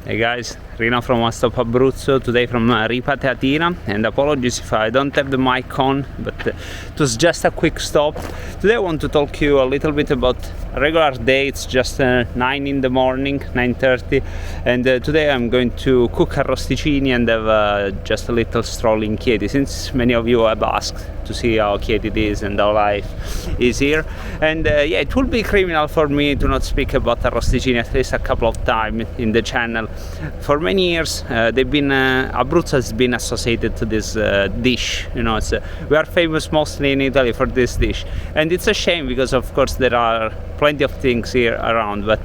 Hey guys, Rino from Stop Abruzzo, today from Ripa Teatina, and apologies if I don't have the mic on, but it was just a quick stop. Today I want to talk to you a little bit about a regular day. It's just 9 in the morning, 9:30, and today I'm going to cook arrosticini and have just a little stroll in Chieti, since many of you have asked to see how Chieti is and how life is here. And yeah, it would be criminal for me to not speak about arrosticini at least a couple of times in the channel. For many years Abruzzo has been associated to this dish. You know, we are famous mostly in Italy for this dish, and it's a shame because of course there are plenty of things here around, but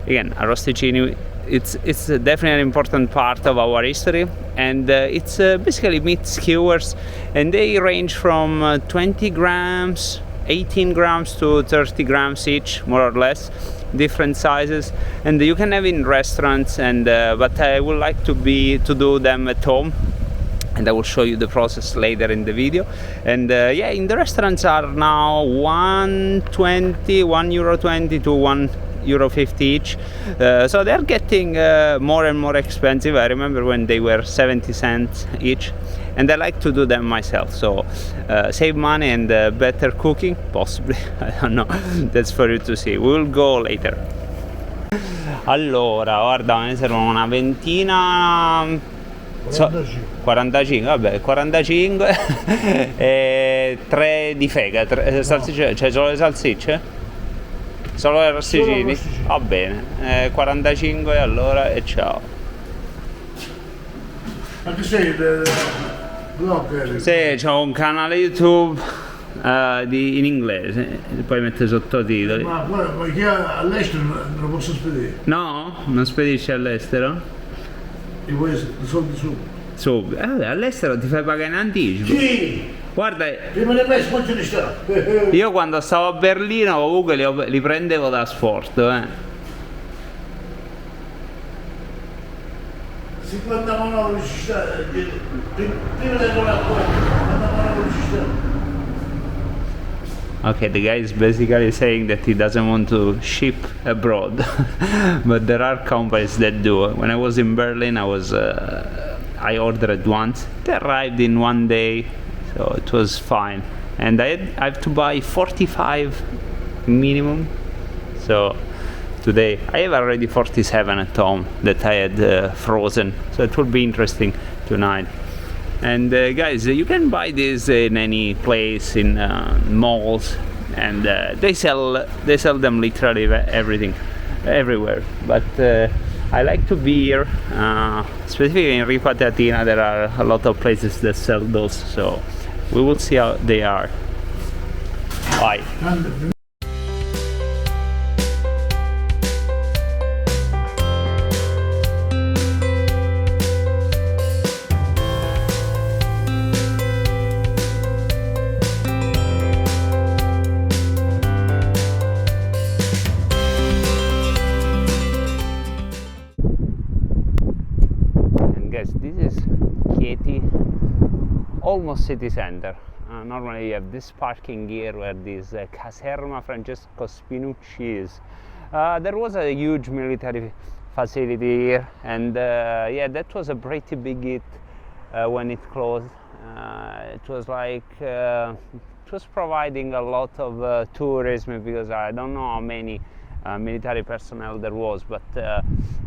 again, arrosticini, it's definitely an important part of our history, and it's basically meat skewers, and they range from 20 grams, 18 grams to 30 grams each, more or less, different sizes, and you can have in restaurants, and but I would like to do them at home, and I will show you the process later in the video. And yeah, in the restaurants are now €1.20 to €1.50 each, so they're getting more and more expensive. I remember when they were 70 cents each, and I like to do them myself, so save money and better cooking, possibly. I don't know, that's for you to see. We will go later. Allora, guarda, ne servono una ventina, 45, vabbè, 45 e 3 di fega, 3 salsicce, cioè solo le salsicce? Solo le arrosticini? Va bene, 45 allora, e ciao. Ma che sei blogger? Sì, c'ho un canale YouTube in inglese, poi mette sottotitoli. Ma guarda, ma chi all'estero non lo posso spedire? No? Non spedisci all'estero? E vuoi i soldi su? Subito. All'estero ti fai pagare in anticipo? Sì! Guarda, Prima di me spoggia di sta. io quando stavo a Berlino comunque li prendevo da sport, 59 ci sta, prima di andare a cuore, 59 ci sta. Okay, the guy is basically saying that he doesn't want to ship abroad, but there are companies that do. When I was in Berlin, I ordered once. It arrived in one day, so it was fine. And I have to buy 45 minimum. So today I have already 47 at home that I had frozen. So it will be interesting tonight. And guys, you can buy this in any place, in malls, and they sell them literally everywhere. But I like to be here, specifically in Ripa Teatina. There are a lot of places that sell those, so we will see how they are. Bye. Guys, this is Chieti, almost city center. Normally you have this parking here where this Caserma Francesco Spinucci is. There was a huge military facility here, and yeah, that was a pretty big hit when it closed. It was like it was providing a lot of tourism, because I don't know how many military personnel there was, but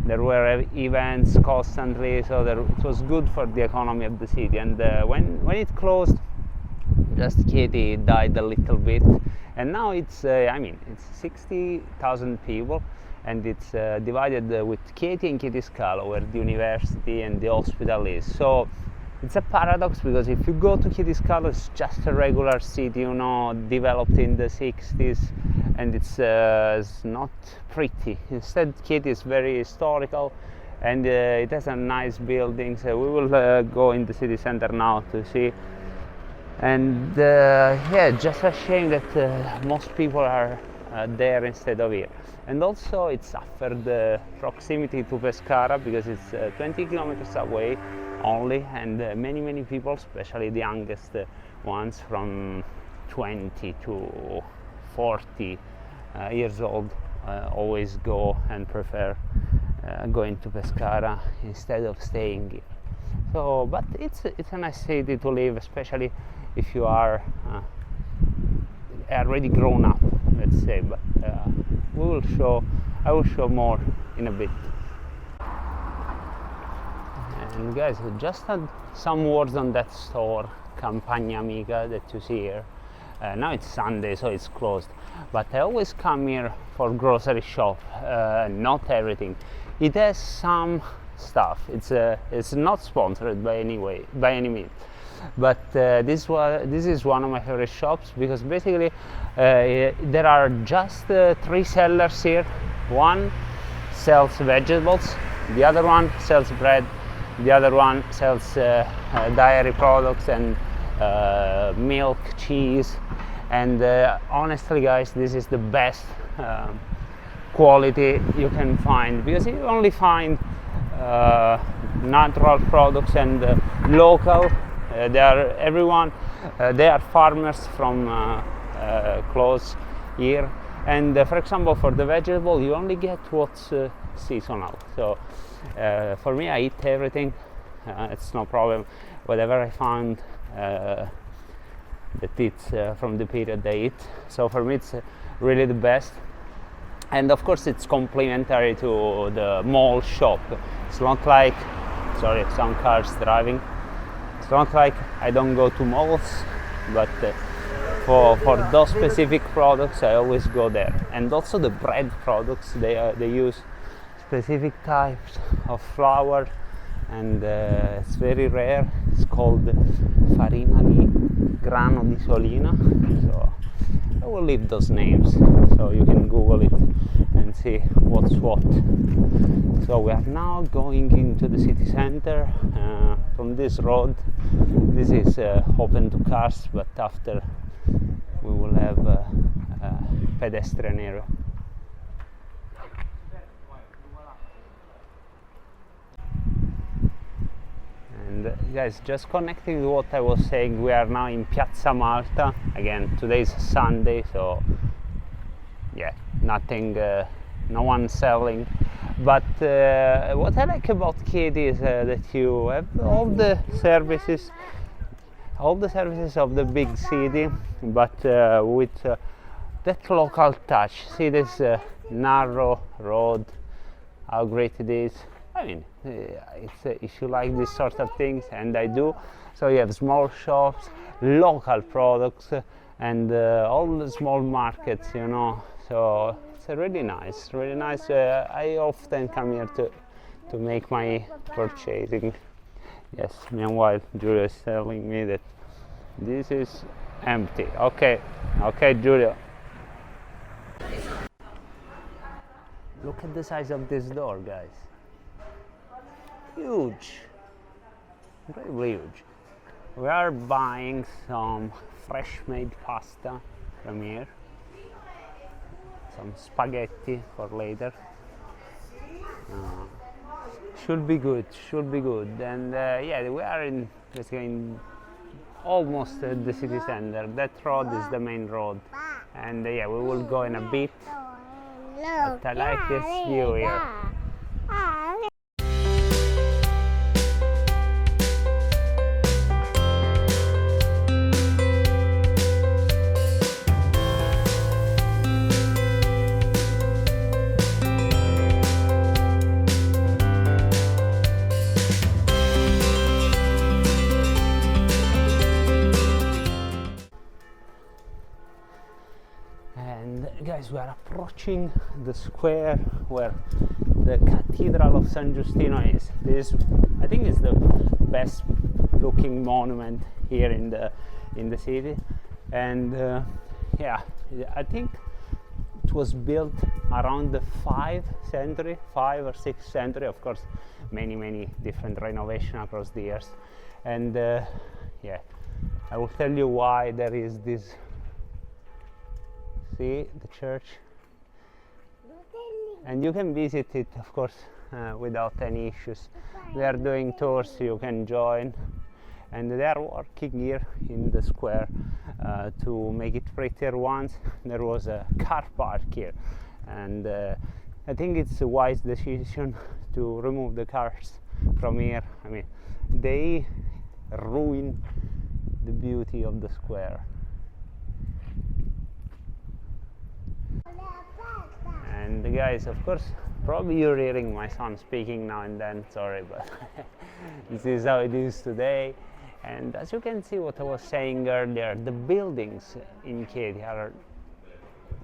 there were events constantly, so it was good for the economy of the city. And when it closed, just Chieti died a little bit, and now it's I mean, it's 60,000 people, and it's divided with Chieti and Chieti Scalo, where the university and the hospital is. So it's a paradox, because if you go to Chieti Scalo, it's just a regular city, you know, developed in the 60s, and it's not pretty. Instead, Chieti is very historical, and it has a nice building. So we will go in the city center now to see. And yeah, just a shame that most people are there instead of here. And also it suffered the proximity to Pescara, because it's 20 kilometers away only, and many people, especially the youngest ones from 20 to 40 years old, always go and prefer going to Pescara instead of staying here. So, but it's a nice city to live, especially if you are already grown up, let's say. But I will show more in a bit. And guys, just had some words on that store, Campagna Amica, that you see here. Now it's Sunday, so it's closed. But I always come here for grocery shop. Not everything. It has some stuff. It's not sponsored by any means. But this is one of my favorite shops because basically there are just 3 sellers here. One sells vegetables, the other one sells bread, the other one sells dairy products and milk, cheese, and honestly guys, this is the best quality you can find, because you only find natural products and local. They are farmers from close here, and for example for the vegetable you only get what's seasonal. So for me, I eat everything, it's no problem. Whatever I find that it's from the period I eat, so for me it's really the best. And of course it's complementary to the mall shop. It's not like, sorry, some cars driving. It's not like I don't go to malls, but for those specific products I always go there. And also the bread products, they use specific types of flour, and it's very rare. It's called farina di grano di solina. So I will leave those names so you can Google it and see what's what. So we are now going into the city center from this road. This is open to cars, but after we will have a pedestrian area. And guys, just connecting to what I was saying, we are now in Piazza Malta. Again, today is Sunday, so yeah, nothing, no one selling. But what I like about Chieti is that you have all the services of the big city, but with that local touch. See this narrow road, how great it is. I mean, if you like these sort of things, and I do, so you have small shops, local products, and all the small markets, you know. So it's really nice, really nice. I often come here to make my purchasing. Yes, meanwhile Giulio is telling me that this is empty. Okay, Giulio. Look at the size of this door, guys. Huge, really huge. We are buying some fresh made pasta from here, some spaghetti for later. Should be good. And yeah, we are basically in almost at the city center. That road is the main road, and yeah, we will go in a bit. But I like this view here. Guys, we are approaching the square where the Cathedral of San Giustino is. This, I think, is the best looking monument here in the city, and yeah, I think it was built around the 5th century, 5th or 6th century. Of course, many different renovations across the years, and yeah, I will tell you why there is this. See the church, and you can visit it, of course, without any issues. They are doing tours, you can join, and they are working here in the square to make it prettier. Once there was a car park here, and I think it's a wise decision to remove the cars from here. I mean, they ruin the beauty of the square. And guys, of course, probably you're hearing my son speaking now and then, sorry, but this is how it is today. And as you can see, what I was saying earlier, the buildings in Chieti are,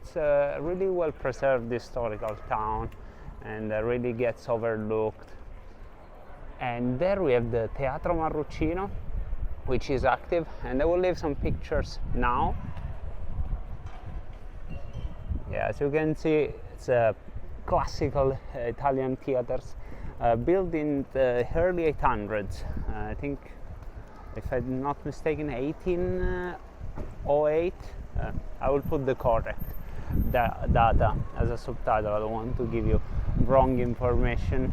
it's a really well preserved historical town, and really gets overlooked. And there we have the Teatro Marruccino, which is active, and I will leave some pictures now. Yeah, as you can see, it's a classical Italian theaters built in the early 800s. I think, if I'm not mistaken, 1808. I will put the correct data as a subtitle. I don't want to give you wrong information.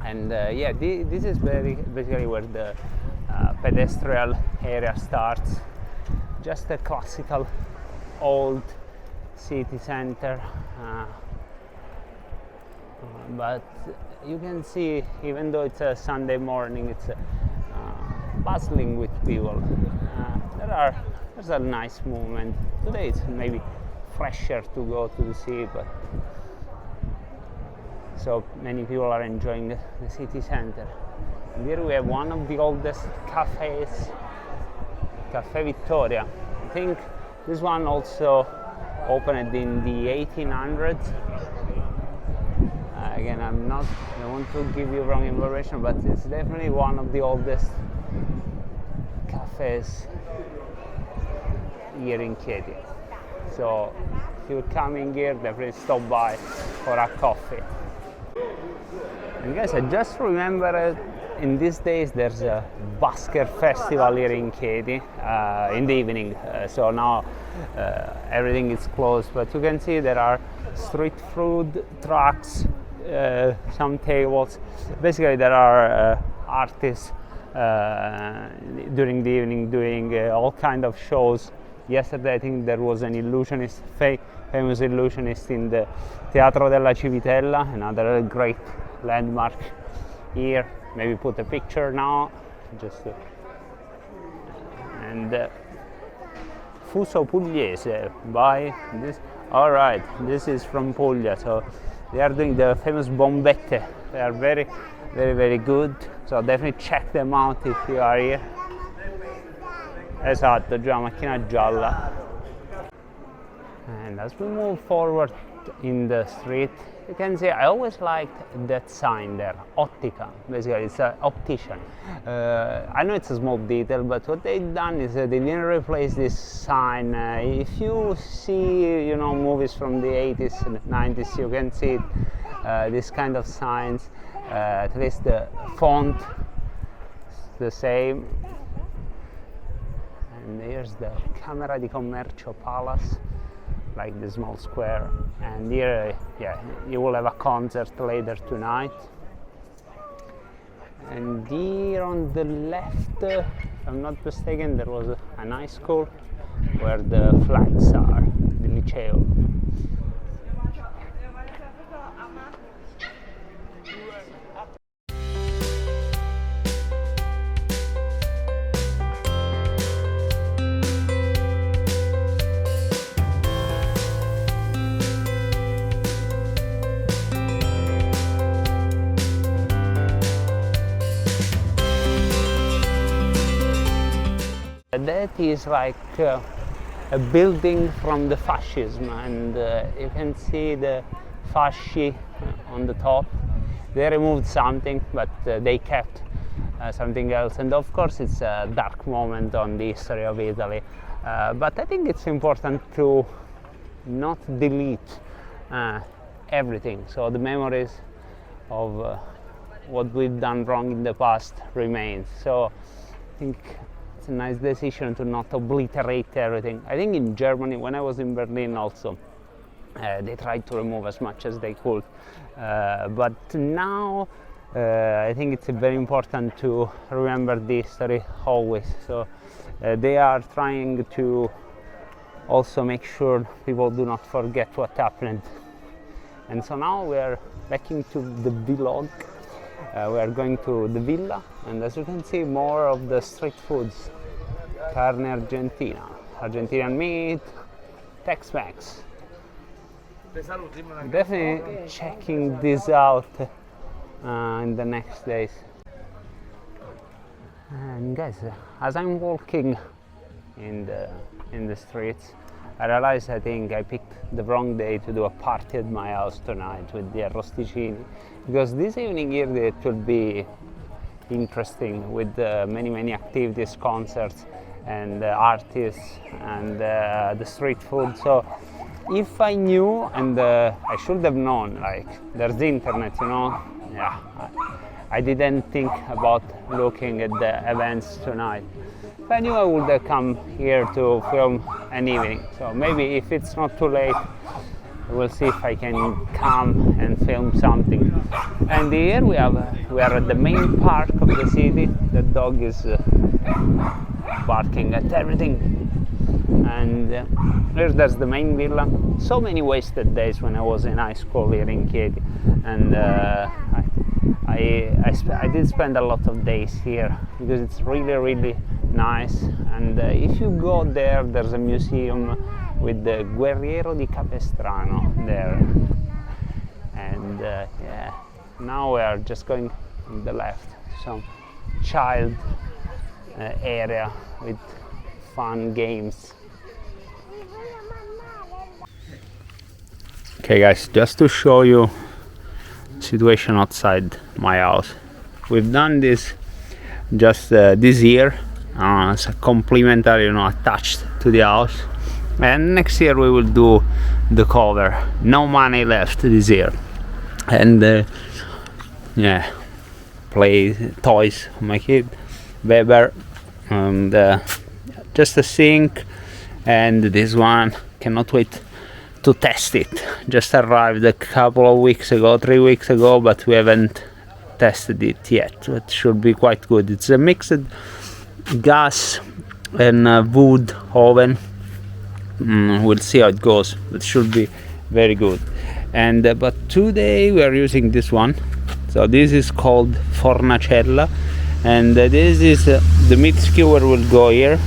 And yeah, this is basically where the pedestrian area starts. Just a classical old city center, but you can see, even though it's a Sunday morning, it's bustling with people. There's a nice movement. Today it's maybe fresher to go to the sea, but so many people are enjoying the city center. And here we have one of the oldest cafes, Cafe Vittoria. I think this one also opened in the 1800s. Again, I don't want to give you wrong information, but it's definitely one of the oldest cafes here in Chieti. So if you're coming here, definitely stop by for a coffee. And guys, I just remembered, in these days there's a Busker festival here in Chieti in the evening. So now everything is closed, but you can see there are street food trucks, some tables. Basically there are artists during the evening doing all kind of shows. Yesterday I think there was an illusionist, famous illusionist in the Teatro della Civitella, another great landmark here. Maybe put a picture now, just and Fuso Pugliese by this. All right, this is from Puglia, so they are doing the famous bombette. They are very, very, very good. So definitely check them out if you are here. Esatto, già macchina gialla. And as we move forward in the street, you can see I always liked that sign there, Ottica. Basically, it's an optician. I know it's a small detail, but what they've done is they didn't replace this sign. If you see, movies from the 80s and 90s, you can see this kind of signs. At least the font is the same. And here's the Camera di Commercio Palace, like the small square. And here, yeah, you will have a concert later tonight. And here on the left, if I'm not mistaken, there was an high school where the flags are, the Liceo. That is like a building from the fascism, and you can see the fasci on the top. They removed something, but they kept something else, and of course it's a dark moment on the history of Italy, but I think it's important to not delete everything, so the memories of what we've done wrong in the past remains. So I think it's a nice decision to not obliterate everything. I think in Germany, when I was in Berlin also, they tried to remove as much as they could, but now I think it's very important to remember the history always. So they are trying to also make sure people do not forget what happened And so now we are backing to the vlog. We are going to the villa, and as you can see, more of the street foods. Carne Argentina, Argentinian meat, Tex-Mex. Definitely checking this out in the next days. And guys, as I'm walking in the streets, I realized I think I picked the wrong day to do a party at my house tonight with the Arrosticini, because this evening here it will be interesting with many activities, concerts and artists and the street food. So if I knew, and I should have known, like there's the internet, you know, yeah, I didn't think about looking at the events tonight. If I knew, I would have come here to film an evening. So maybe if it's not too late, we'll see if I can come and film something. And here we are at the main park of the city. The dog is barking at everything. And there's the main villa. So many wasted days when I was in high school here in Chieti, and I did spend a lot of days here because it's really nice. And if you go there, there's a museum with the Guerriero di Capestrano there. And yeah, now we are just going on the left, some child area with fun games. Okay guys, just to show you situation outside my house. We've done this just this year as a complimentary, you know, attached to the house, and next year we will do the cover. No money left this year. And yeah, play toys for my kid Weber, and just a sink, and this one, cannot wait to test it. Just arrived a couple of weeks ago, 3 weeks ago, but we haven't tested it yet. It should be quite good. It's a mixed gas and wood oven. We'll see how it goes. It should be very good. And but today we are using this one. So this is called Fornacella, and this is the meat skewer will go here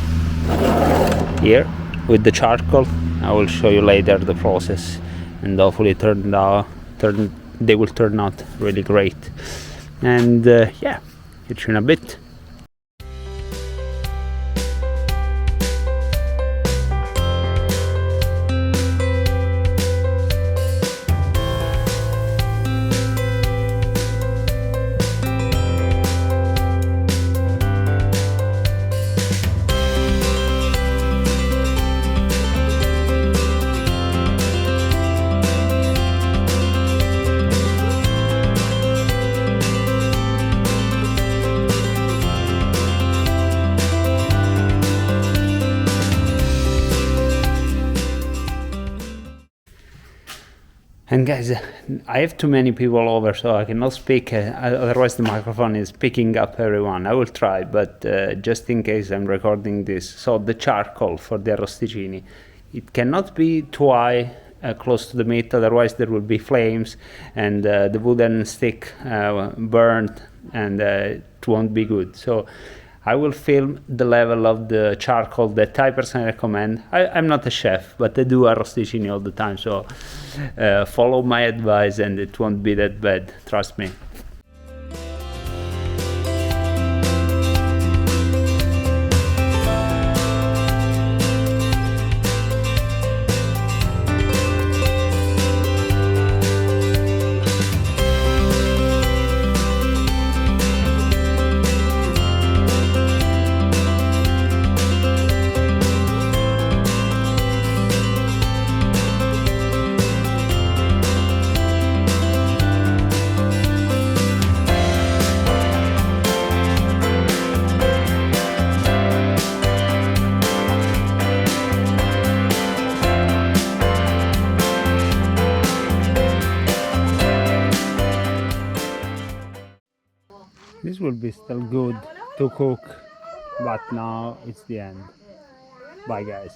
with the charcoal. I will show you later the process, and hopefully they will turn out really great. And yeah, catch you in a bit. And guys, I have too many people over, so I cannot speak, otherwise the microphone is picking up everyone. I will try, but just in case I'm recording this. So the charcoal for the Arrosticini, it cannot be too high, close to the meat, otherwise there will be flames and the wooden stick burned, and it won't be good. So I will film the level of the charcoal that I personally recommend. I'm not a chef, but I do Arrosticini all the time, so follow my advice and it won't be that bad, trust me. This will be still good to cook, but now it's the end. Bye guys.